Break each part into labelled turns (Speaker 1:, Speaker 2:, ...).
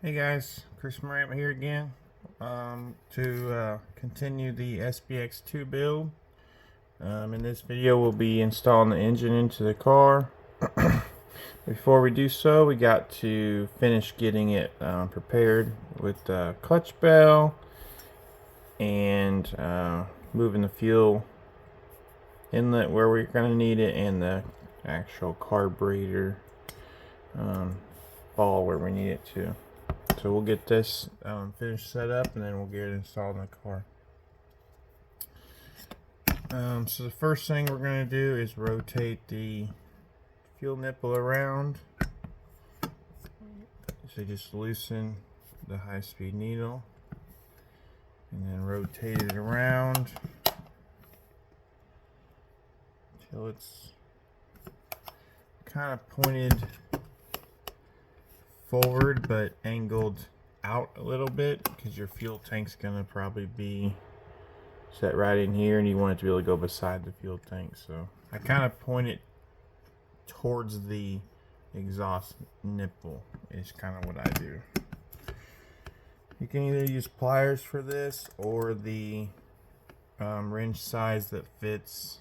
Speaker 1: Hey guys, Chris Morant here again to continue the SBX-2 build. In this video we'll be installing the engine into the car. Before we do so, we got to finish getting it prepared with the clutch bell and moving the fuel inlet where we're going to need it, and the actual carburetor ball where we need it to. So we'll get this finished set up, and then we'll get it installed in the car. So the first thing we're going to do is rotate the fuel nipple around. So just loosen the high-speed needle and then rotate it around until it's kind of pointed forward but angled out a little bit, because your fuel tank's gonna probably be set right in here and you want it to be able to go beside the fuel tank. So I kind of point it towards the exhaust nipple is kind of what I do. You can either use pliers for this or the wrench size that fits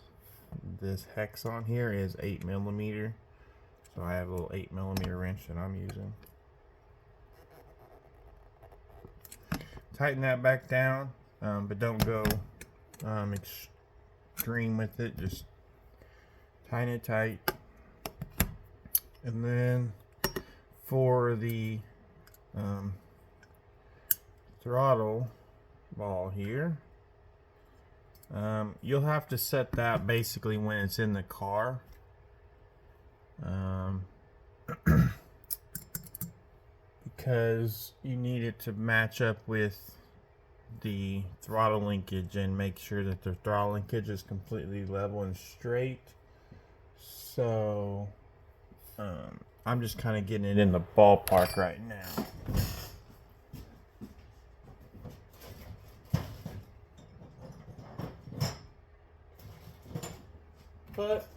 Speaker 1: this hex on here is 8mm. So I have a little 8mm wrench that I'm using. Tighten that back down, but don't go extreme with it. Just tighten it tight. And then for the throttle ball here, you'll have to set that basically when it's in the car. Because you need it to match up with the throttle linkage and make sure that the throttle linkage is completely level and straight. So I'm just kind of getting it in the ballpark right now. But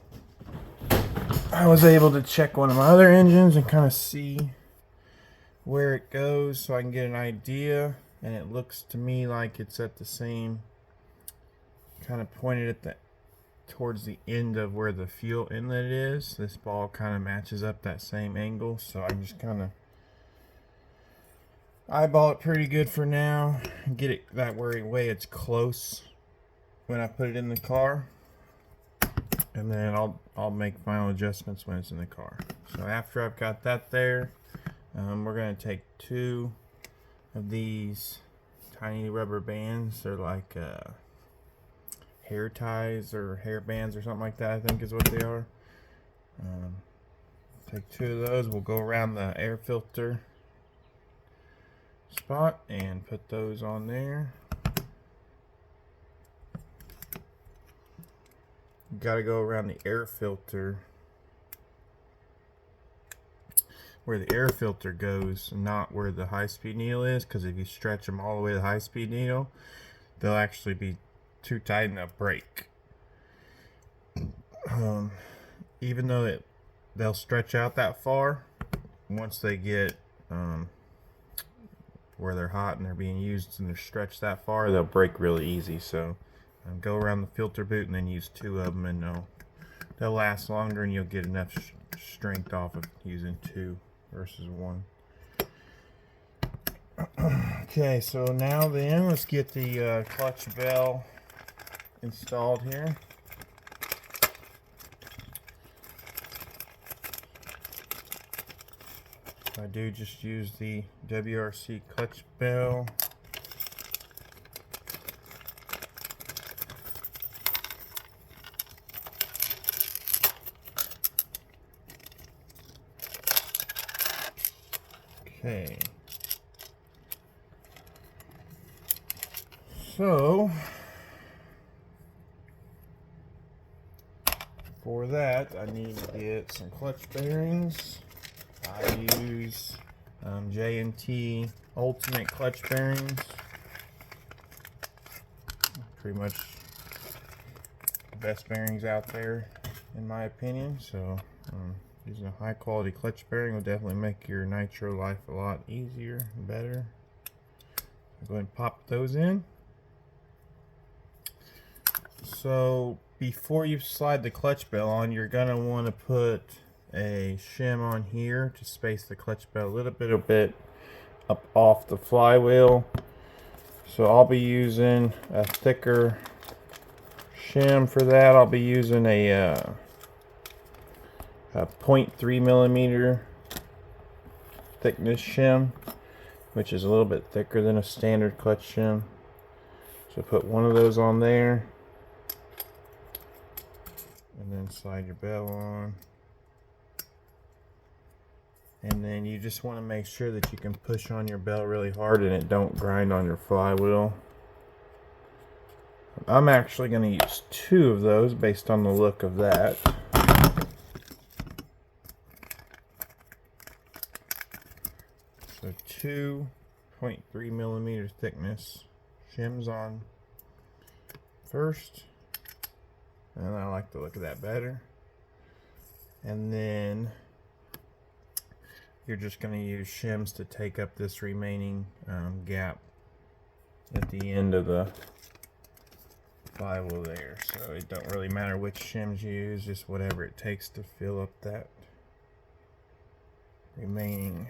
Speaker 1: I was able to check one of my other engines and kind of see where it goes so I can get an idea, and it looks to me like it's at the same, kind of pointed at the towards the end of where the fuel inlet is. This ball kind of matches up that same angle, so I just kind of eyeball it pretty good for now, get it that way it's close when I put it in the car, and then I'll make final adjustments when it's in the car. So after I've got that there, we're going to take 2 of these tiny rubber bands. They're like hair ties or hair bands or something like that, I think is what they are. Take 2 of those. We'll go around the air filter spot and put those on there. You got to go around the air filter where the air filter goes, not where the high-speed needle is, because if you stretch them all the way to the high-speed needle, they'll actually be too tight and they'll break. Even though they'll stretch out that far, once they get where they're hot and they're being used and they're stretched that far, they'll break really easy. So go around the filter boot and then use 2 of them, and they'll last longer, and you'll get enough strength off of using 2 versus 1. Okay, so now then let's get the clutch bell installed here. I do just use the WRC clutch bell. Okay, so for that I need to get some clutch bearings. I use J&T Ultimate clutch bearings. Pretty much the best bearings out there in my opinion. So Using a high quality clutch bearing will definitely make your nitro life a lot easier and better. Go ahead and pop those in. So before you slide the clutch bell on, you're gonna want to put a shim on here to space the clutch bell a little bit up off the flywheel. So I'll be using a thicker shim for that. I'll be using a 0.3 millimeter thickness shim, which is a little bit thicker than a standard clutch shim. So put one of those on there, and then slide your bell on. And then you just want to make sure that you can push on your bell really hard and it don't grind on your flywheel. I'm actually going to use 2 of those based on the look of that. So 2.3 millimeter thickness shims on first, and I like the look of that better. And then you're just going to use shims to take up this remaining gap at the end of the flywheel there. So it don't really matter which shims you use, just whatever it takes to fill up that remaining.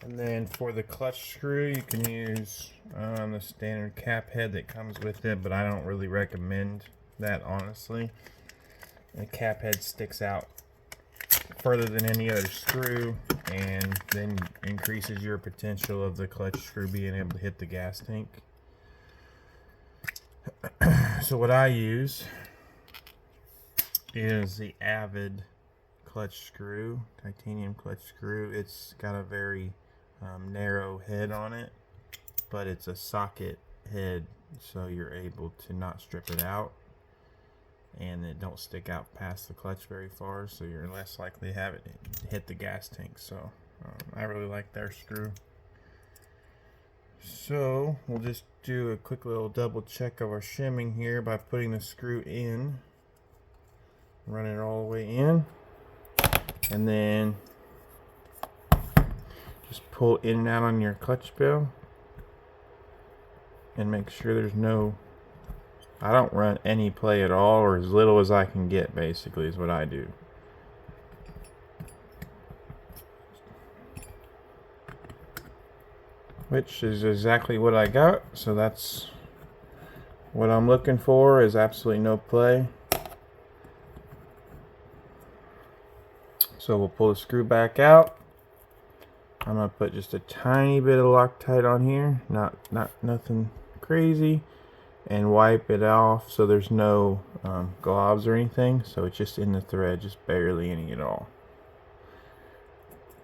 Speaker 1: And then for the clutch screw, you can use the standard cap head that comes with it, but I don't really recommend that, honestly. The cap head sticks out further than any other screw, and then increases your potential of the clutch screw being able to hit the gas tank. So what I use is the Avid clutch screw, titanium clutch screw. It's got a very narrow head on it, but it's a socket head, so you're able to not strip it out, and it don't stick out past the clutch very far, so you're less likely to have it hit the gas tank. So I really like their screw. So we'll just do a quick little double check of our shimming here by putting the screw in, run it all the way in, and then just pull in and out on your clutch bell and make sure there's no, I don't run any play at all, or as little as I can get, basically, is what I do. Which is exactly what I got, so that's what I'm looking for, is absolutely no play. So we'll pull the screw back out. I'm gonna put just a tiny bit of Loctite on here, nothing crazy, and wipe it off so there's no globs or anything. So it's just in the thread, just barely any at all.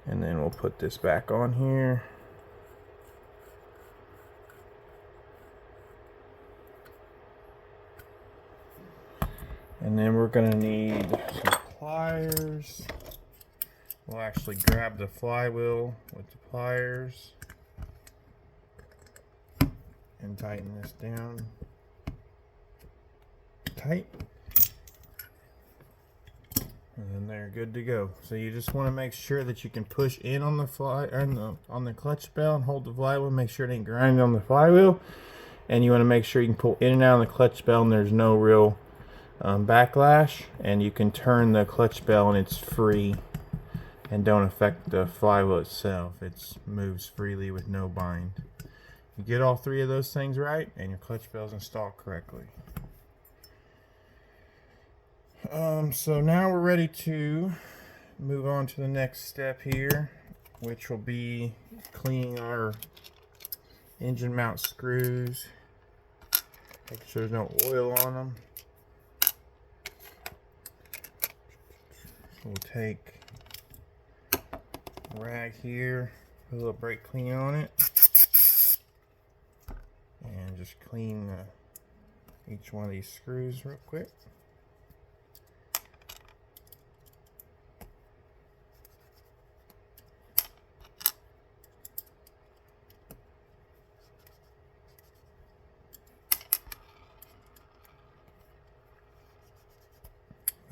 Speaker 1: And then we'll put this back on here. And then we're gonna need some pliers. We'll actually grab the flywheel with the pliers and tighten this down tight. And then they're good to go. So you just want to make sure that you can push in on the on the clutch bell and hold the flywheel. Make sure it ain't grinding on the flywheel. And you want to make sure you can pull in and out of the clutch bell and there's no real backlash. And you can turn the clutch bell and it's free and don't affect the flywheel itself. It moves freely with no bind. You get all 3 of those things right and your clutch bell is installed correctly. So now we're ready to move on to the next step here, which will be cleaning our engine mount screws, making sure there's no oil on them. So we'll take a rag here, put a little brake clean on it, and just clean each one of these screws real quick.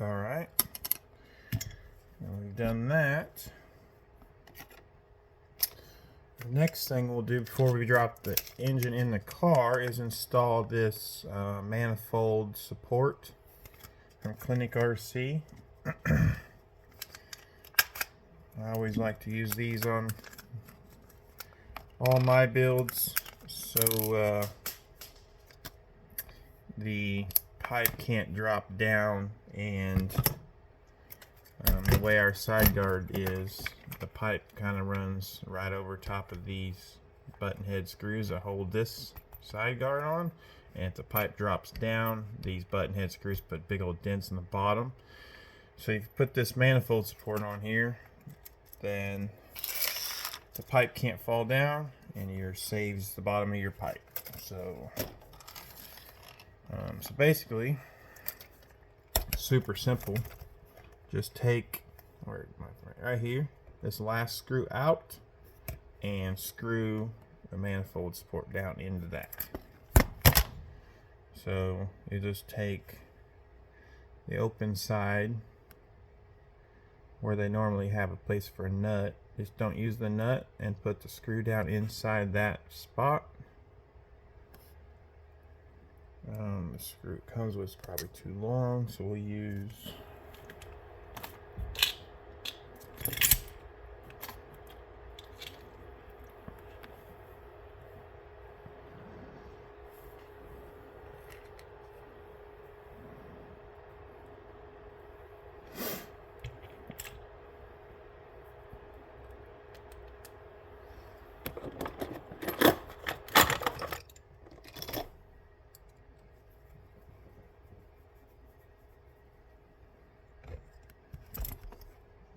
Speaker 1: All right. Now we've done that. The next thing we'll do before we drop the engine in the car is install this manifold support from WRC. I always like to use these on all my builds so the pipe can't drop down, and the way our side guard is, the pipe kind of runs right over top of these button head screws that hold this side guard on, and if the pipe drops down, these button head screws put big old dents in the bottom. So if you put this manifold support on here, then the pipe can't fall down and it saves the bottom of your pipe. So basically, super simple. Just take right here this last screw out and screw the manifold support down into that. So you just take the open side where they normally have a place for a nut, just don't use the nut, and put the screw down inside that spot. The screw it comes with is probably too long, so we'll use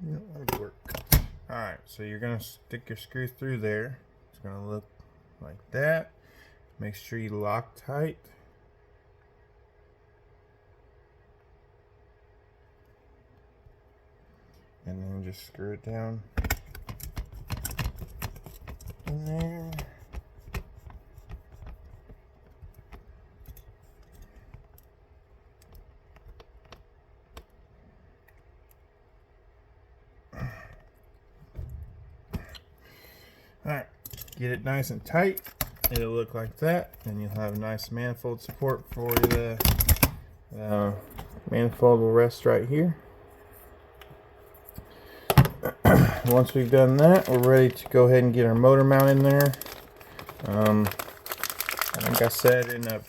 Speaker 1: that would work. Alright, so you're going to stick your screw through there. It's going to look like that. Make sure you lock tight. And then just screw it down in there. Alright, get it nice and tight. It'll look like that, and you'll have a nice manifold support for the manifold will rest right here. Once we've done that, we're ready to go ahead and get our motor mount in there. I think I said in a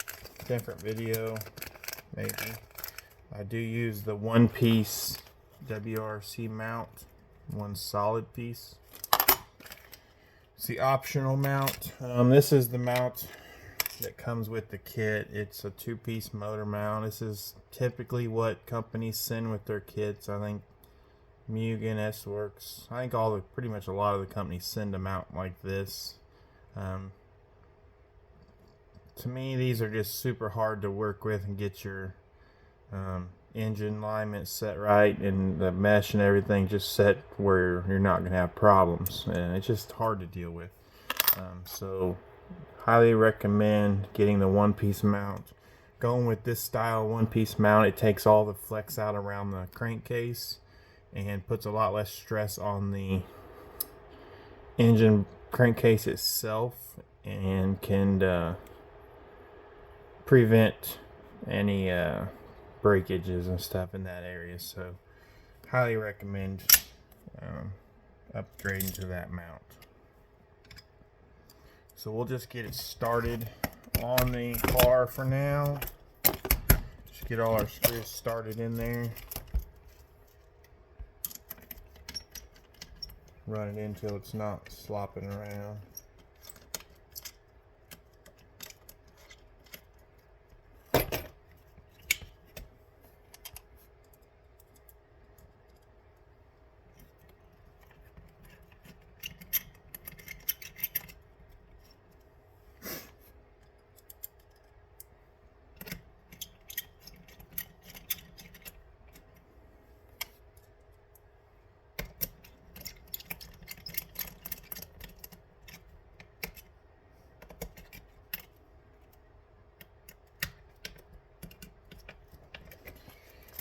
Speaker 1: different video, maybe, I do use the one-piece WRC mount, one solid piece. It's the optional mount. This is the mount that comes with the kit. It's a two-piece motor mount. This is typically what companies send with their kits. I think Mugen, S-Works, I think pretty much a lot of the companies send them out like this. To me, these are just super hard to work with and get your engine alignment set right and the mesh and everything just set where you're not going to have problems, and it's just hard to deal with. So highly recommend getting the one-piece mount. Going with this style one-piece mount, it takes all the flex out around the crankcase and puts a lot less stress on the engine crankcase itself, and can prevent any breakages and stuff in that area. So highly recommend upgrading to that mount. So we'll just get it started on the car for now. Just get all our screws started in there. Run it until it's not slopping around.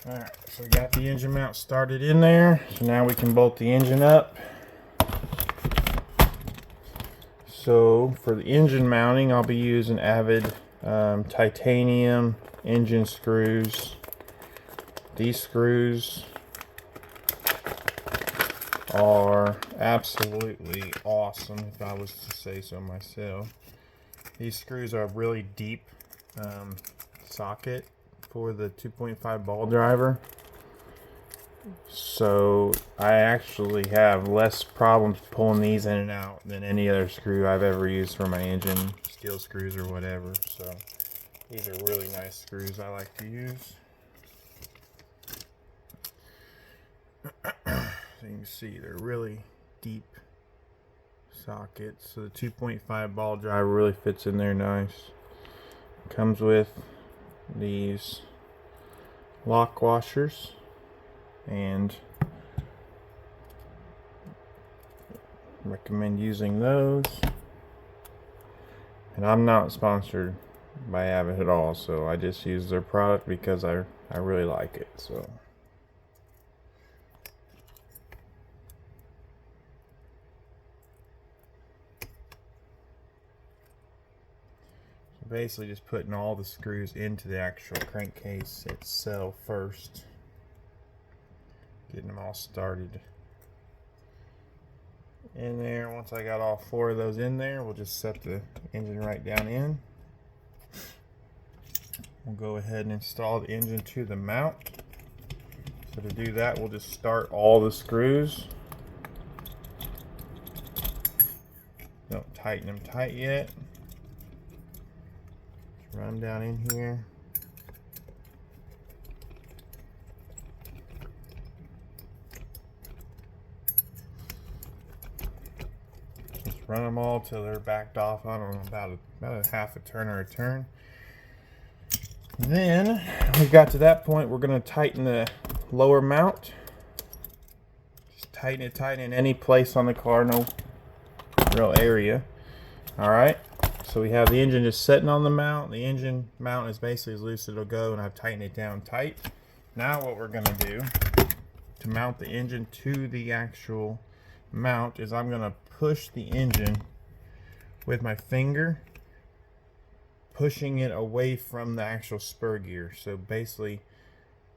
Speaker 1: Alright, so we got the engine mount started in there. So now we can bolt the engine up. So for the engine mounting, I'll be using Avid titanium engine screws. These screws are absolutely awesome, if I was to say so myself. These screws are a really deep socket for the 2.5 ball driver, so I actually have less problems pulling these in and out than any other screw I've ever used for my engine, steel screws or whatever. So these are really nice screws I like to use. So you can see they're really deep sockets, so the 2.5 ball driver really fits in there nice. Comes with these lock washers, and recommend using those. And I'm not sponsored by Avid at all, so I just use their product because I really like it. So basically just putting all the screws into the actual crankcase itself first, getting them all started in there. Once I got all 4 of those in there, we'll just set the engine right down in. We'll go ahead and install the engine to the mount. So to do that, we'll just start all the screws. Don't tighten them tight yet. Run down in here. Just run them all till they're backed off. I don't know, about a half a turn or a turn. Then we got to that point, we're going to tighten the lower mount. Just tighten it tight in any place on the car, no real area. All right. So we have the engine just sitting on the mount. The engine mount is basically as loose as it'll go, and I've tightened it down tight. Now what we're going to do to mount the engine to the actual mount is I'm going to push the engine with my finger, pushing it away from the actual spur gear. So basically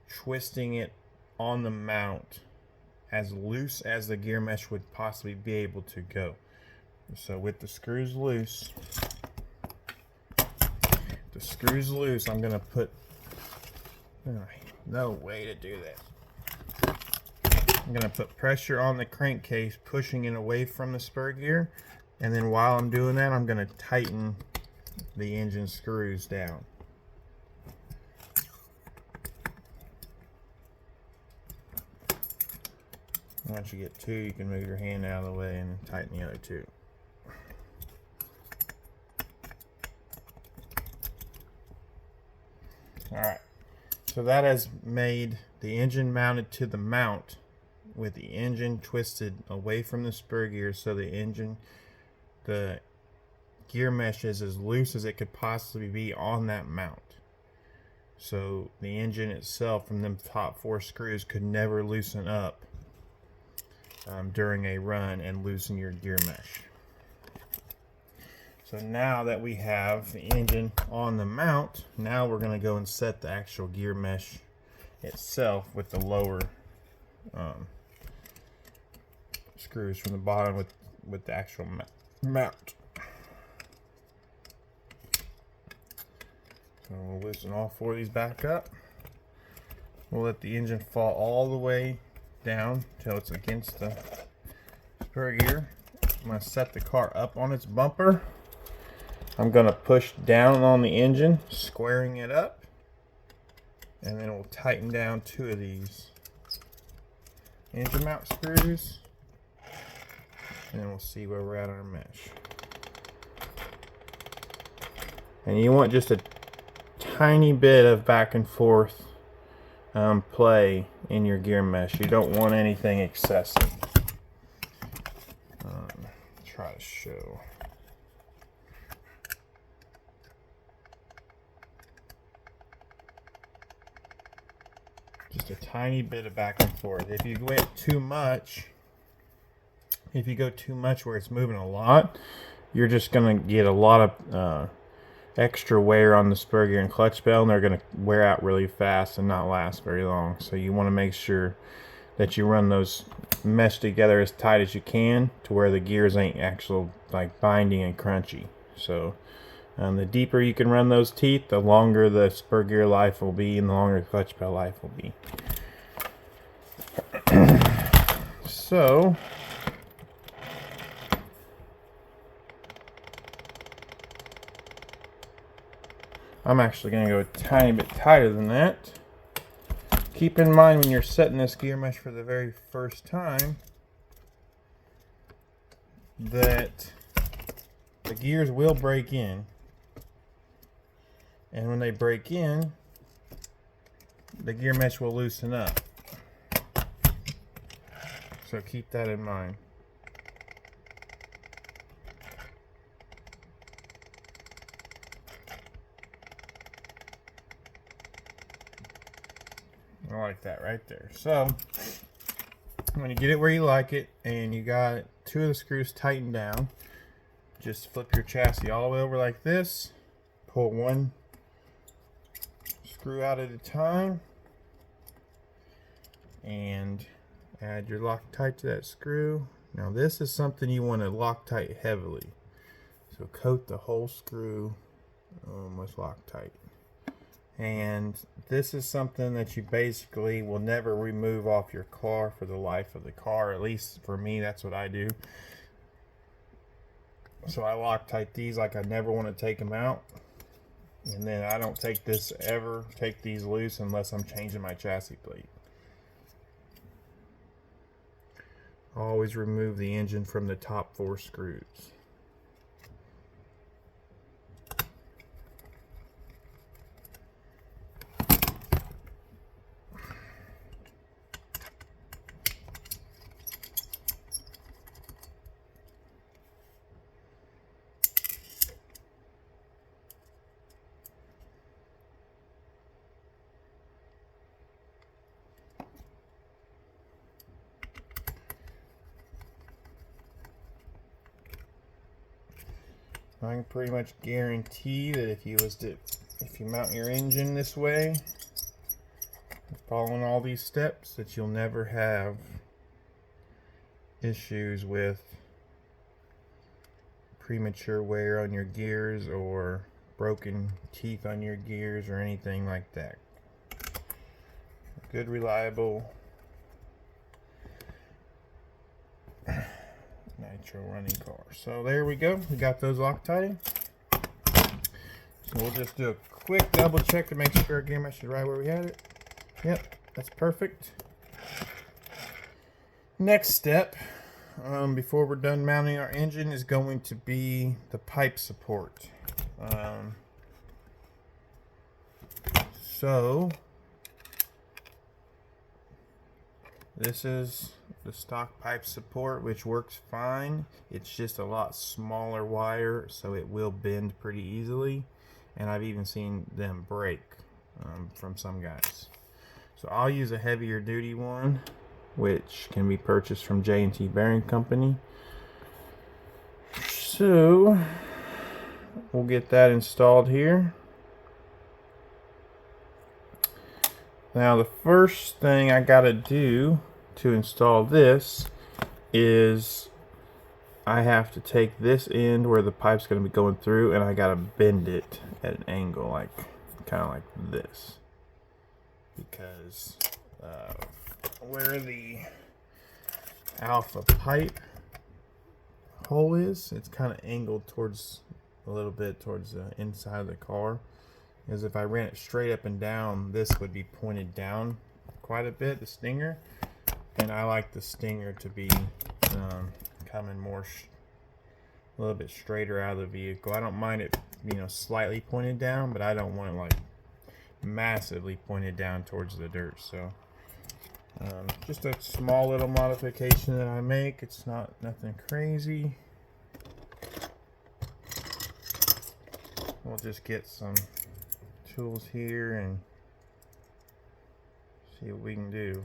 Speaker 1: twisting it on the mount as loose as the gear mesh would possibly be able to go. So with the screws loose, I'm gonna put, no way to do that. I'm gonna put pressure on the crankcase, pushing it away from the spur gear, and then while I'm doing that, I'm gonna tighten the engine screws down. Once you get 2, you can move your hand out of the way and tighten the other 2. Alright, so that has made the engine mounted to the mount with the engine twisted away from the spur gear, so the gear mesh is as loose as it could possibly be on that mount. So the engine itself from them top 4 screws could never loosen up during a run and loosen your gear mesh. So now that we have the engine on the mount, now we're going to go and set the actual gear mesh itself with the lower screws from the bottom with the actual mount. So we'll loosen all 4 of these back up. We'll let the engine fall all the way down till it's against the spur gear. I'm going to set the car up on its bumper. I'm going to push down on the engine, squaring it up, and then we'll tighten down 2 of these engine mount screws, and then we'll see where we're at on our mesh. And you want just a tiny bit of back and forth play in your gear mesh. You don't want anything excessive. Try to show. just a tiny bit of back and forth. If you went too much, if you go too much where it's moving a lot, you're just going to get a lot of extra wear on the spur gear and clutch bell, and they're going to wear out really fast and not last very long. So you want to make sure that you run those mesh together as tight as you can to where the gears ain't actual like binding and crunchy. So the deeper you can run those teeth, the longer the spur gear life will be and the longer the clutch bell life will be. So I'm actually going to go a tiny bit tighter than that. Keep in mind when you're setting this gear mesh for the very first time that the gears will break in. And when they break in, the gear mesh will loosen up. So keep that in mind. I like that right there. So when you get it where you like it and you got two of the screws tightened down, just flip your chassis all the way over like this, pull one screw out at a time, and add your Loctite to that screw. Now this is something you want to Loctite heavily, so coat the whole screw with Loctite. And this is something that you basically will never remove off your car for the life of the car. At least for me, that's what I do. So I Loctite these like I never want to take them out. And then I don't take these loose unless I'm changing my chassis plate. Always remove the engine from the top 4 screws. I can pretty much guarantee that if you mount your engine this way, following all these steps, that you'll never have issues with premature wear on your gears or broken teeth on your gears or anything like that. Good, reliable nitro running car. So there we go. We got those Loctite. So we'll just do a quick double check to make sure our gear mesh is right where we had it. Yep, that's perfect. Next step, before we're done mounting our engine, is going to be the pipe support. So this is the stock pipe support, which works fine. It's just a lot smaller wire, so it will bend pretty easily, and I've even seen them break from some guys. So I'll use a heavier duty one, which can be purchased from J&T Bearing Company. So we'll get that installed here. Now the first thing I gotta do to install this is I have to take this end where the pipe's going to be going through, and I gotta bend it at an angle, like kind of like this, because where the alpha pipe hole is, it's kind of angled towards a little bit towards the inside of the car. Because if I ran it straight up and down, this would be pointed down quite a bit, the stinger. And I like the stinger to be coming more a little bit straighter out of the vehicle. I don't mind it, slightly pointed down, but I don't want it like massively pointed down towards the dirt. So just a small little modification that I make. It's nothing crazy. We'll just get some tools here and See what we can do.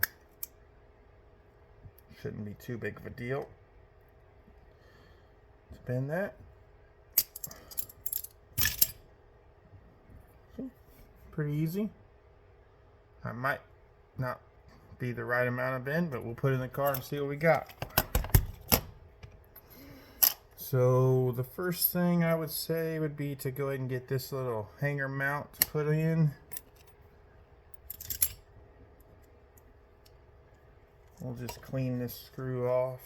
Speaker 1: Shouldn't be too big of a deal. Spin that. See? Pretty easy. I might not be the right amount of bend, but we'll put it in the car and see what we got. So the first thing I would say would be to go ahead and get this little hanger mount put in. We'll just clean this screw off.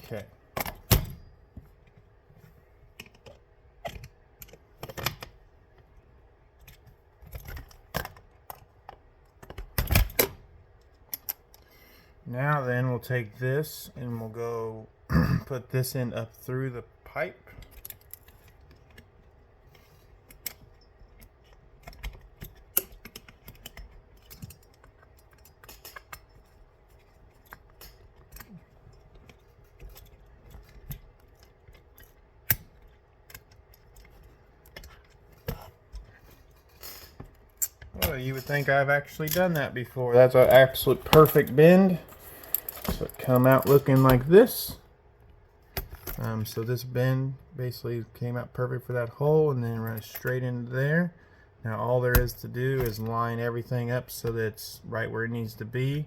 Speaker 1: Okay. Now then, we'll take this and we'll go put this in up through the pipe. Well, you would think I've actually done that before. That's an absolute perfect bend. So it come out looking like this. So this bend basically came out perfect for that hole, and then run it straight into there. Now all there is to do is line everything up so that it's right where it needs to be,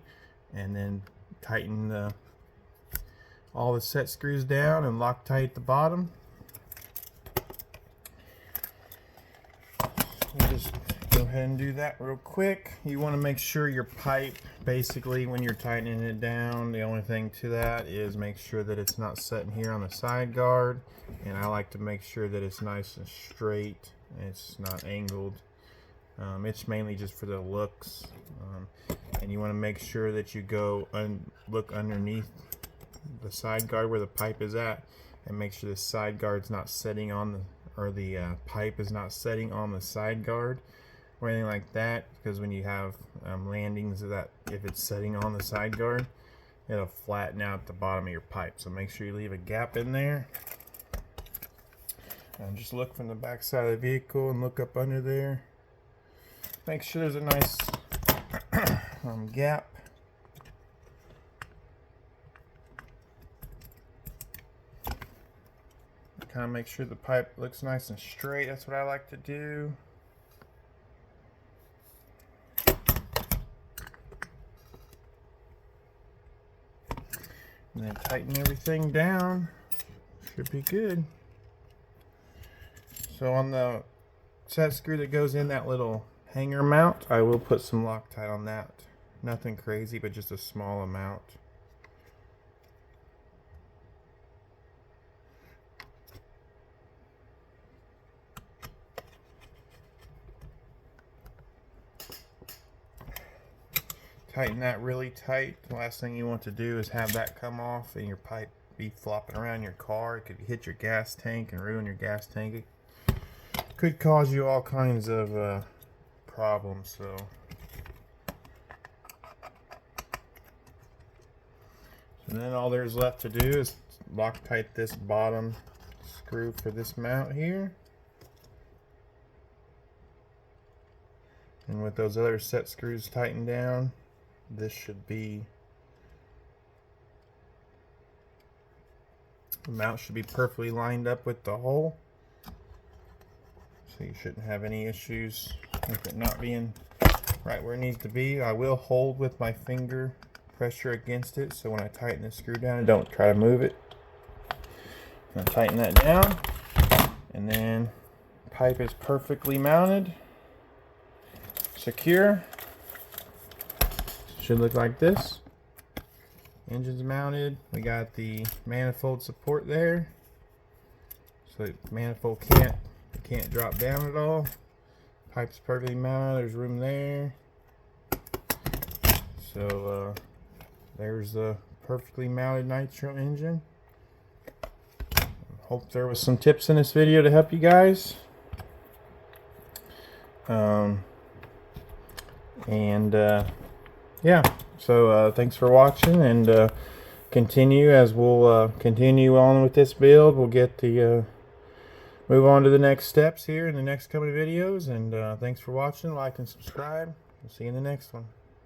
Speaker 1: and then tighten all the set screws down and Loctite the bottom. We'll just go ahead and do that real quick. You want to make sure your pipe, basically when you're tightening it down, the only thing to that is make sure that it's not sitting here on the side guard, and I like to make sure that it's nice and straight, it's not angled. It's mainly just for the looks, and you want to make sure that you go look underneath the side guard where the pipe is at, and make sure the side guard's not setting on the, or the pipe is not setting on the side guard or anything like that, because when you have landings of that, if it's setting on the side guard, it'll flatten out the bottom of your pipe. So make sure you leave a gap in there, and just look from the back side of the vehicle and look up under there. Make sure there's a nice gap. Kind of make sure the pipe looks nice and straight. That's what I like to do. And then tighten everything down. Should be good. So on the set screw that goes in that little hanger mount, I will put some Loctite on that. Nothing crazy, but just a small amount. Tighten that really tight. The last thing you want to do is have that come off and your pipe be flopping around your car. It could hit your gas tank and ruin your gas tank. It could cause you all kinds of problems. So then all there's left to do is Loctite this bottom screw for this mount here. And with those other set screws tightened down, this should be, the mount should be perfectly lined up with the hole. So you shouldn't have any issues with it not being right where it needs to be. I will hold with my finger pressure against it, so when I tighten the screw down, I don't try to move it. I'm going to tighten that down, and then pipe is perfectly mounted, secure. Should look like this. Engine's mounted. We got the manifold support there, so the manifold can't drop down at all. Pipe's perfectly mounted. There's room there. So there's the perfectly mounted nitro engine. Hope there was some tips in this video to help you guys. Yeah, so thanks for watching, and continue as we'll continue on with this build. We'll get the move on to the next steps here in the next couple of videos, and thanks for watching. Like and subscribe. We'll see you in the next one.